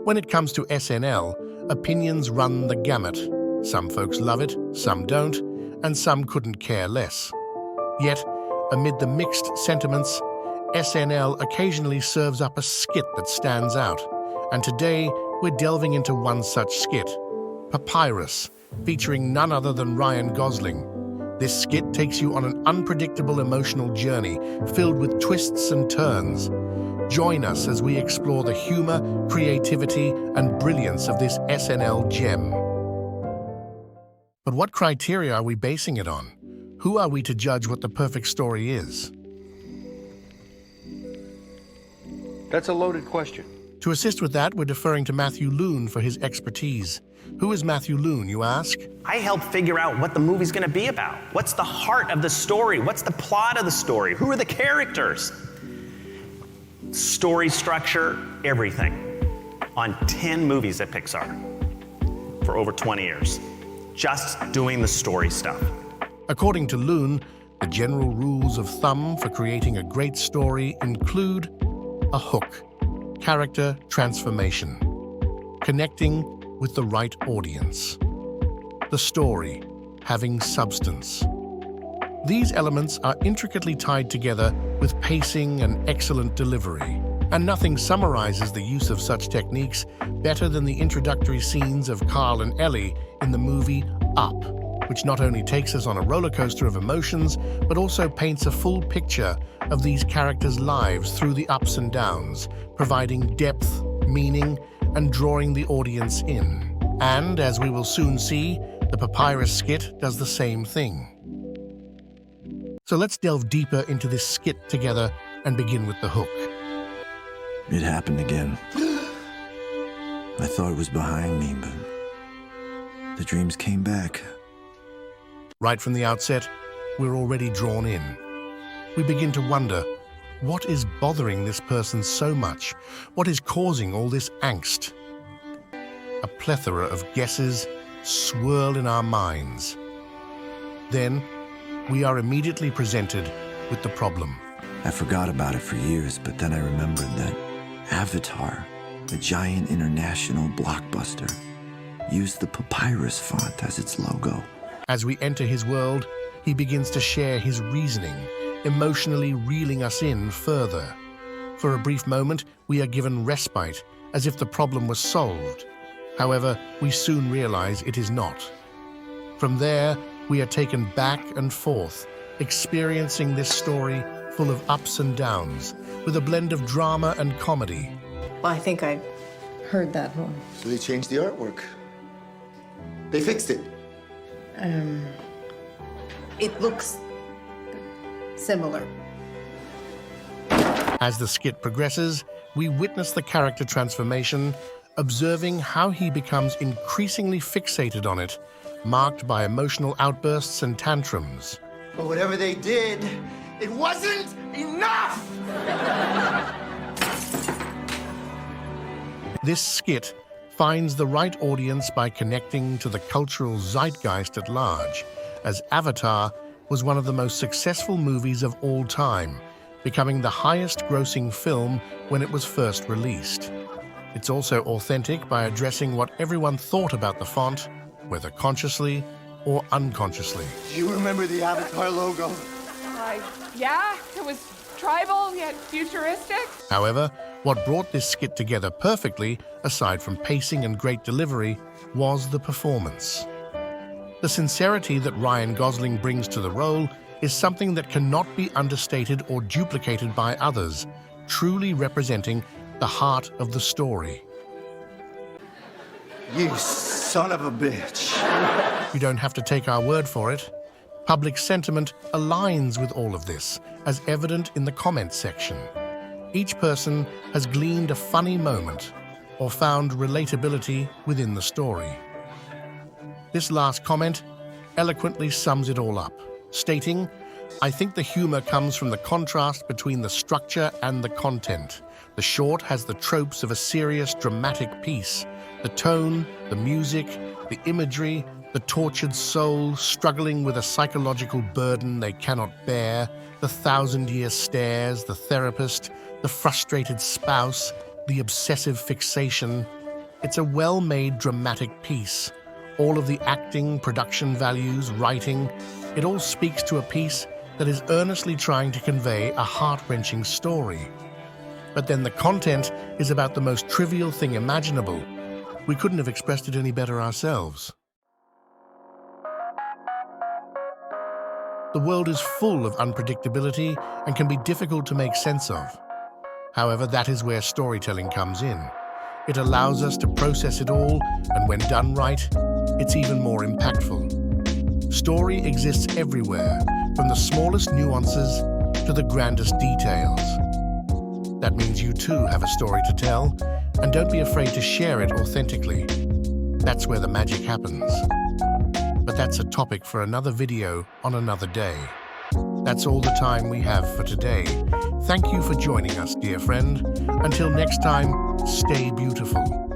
When it comes to SNL, opinions run the gamut. Some folks love it, some don't, and some couldn't care less. Yet, amid the mixed sentiments, SNL occasionally serves up a skit that stands out. And today, we're delving into one such skit, Papyrus, featuring none other than Ryan Gosling. This skit takes you on an unpredictable emotional journey filled with twists and turns. Join us as we explore the humor, creativity, and brilliance of this SNL gem. But what criteria are we basing it on? Who are we to judge what the perfect story is? That's a loaded question. To assist with that, we're deferring to Matthew Loon for his expertise. Who is Matthew Loon, you ask? I help figure out what the movie's gonna be about. What's the heart of the story? What's the plot of the story? Who are the characters? Story structure, everything. On 10 movies at Pixar for over 20 years. Just doing the story stuff. According to Loon, the general rules of thumb for creating a great story include a hook, character transformation, connecting with the right audience, the story having substance. These elements are intricately tied together with pacing and excellent delivery, and nothing summarizes the use of such techniques better than the introductory scenes of Carl and Ellie in the movie Up, which not only takes us on a roller coaster of emotions, but also paints a full picture of these characters' lives through the ups and downs, providing depth, meaning, and drawing the audience in. And, as we will soon see, the Papyrus skit does the same thing. So let's delve deeper into this skit together and begin with the hook. It happened again. I thought it was behind me, but the dreams came back. Right from the outset, we're already drawn in. We begin to wonder, what is bothering this person so much? What is causing all this angst? A plethora of guesses swirl in our minds. Then, we are immediately presented with the problem. I forgot about it for years, but then I remembered that Avatar, a giant international blockbuster, used the Papyrus font as its logo. As we enter his world, he begins to share his reasoning, emotionally reeling us in further. For a brief moment, we are given respite, as if the problem was solved. However, we soon realize it is not. From there, we are taken back and forth, experiencing this story full of ups and downs, with a blend of drama and comedy. I think I heard that one. So they changed the artwork. They fixed it. It looks similar. As the skit progresses, we witness the character transformation, observing how he becomes increasingly fixated on it, marked by emotional outbursts and tantrums. But whatever they did, it wasn't enough! This skit finds the right audience by connecting to the cultural zeitgeist at large, as Avatar was one of the most successful movies of all time, becoming the highest-grossing film when it was first released. It's also authentic by addressing what everyone thought about the font, whether consciously or unconsciously. Do you remember the Avatar logo? Yeah, it was tribal yet futuristic. However, what brought this skit together perfectly, aside from pacing and great delivery, was the performance. The sincerity that Ryan Gosling brings to the role is something that cannot be understated or duplicated by others, truly representing the heart of the story. You son of a bitch. You don't have to take our word for it. Public sentiment aligns with all of this, as evident in the comments section. Each person has gleaned a funny moment or found relatability within the story. This last comment eloquently sums it all up, stating, "I think the humor comes from the contrast between the structure and the content. The short has the tropes of a serious, dramatic piece. The tone, the music, the imagery, the tortured soul struggling with a psychological burden they cannot bear, the thousand-year stares, the therapist, the frustrated spouse, the obsessive fixation. It's a well-made dramatic piece. All of the acting, production values, writing, it all speaks to a piece that is earnestly trying to convey a heart-wrenching story. But then the content is about the most trivial thing imaginable. We couldn't have expressed it any better ourselves. The world is full of unpredictability and can be difficult to make sense of. However, that is where storytelling comes in. It allows us to process it all, and when done right, it's even more impactful. Story exists everywhere, from the smallest nuances to the grandest details. That means you too have a story to tell, and don't be afraid to share it authentically. That's where the magic happens. But that's a topic for another video on another day. That's all the time we have for today. Thank you for joining us, dear friend. Until next time, stay beautiful.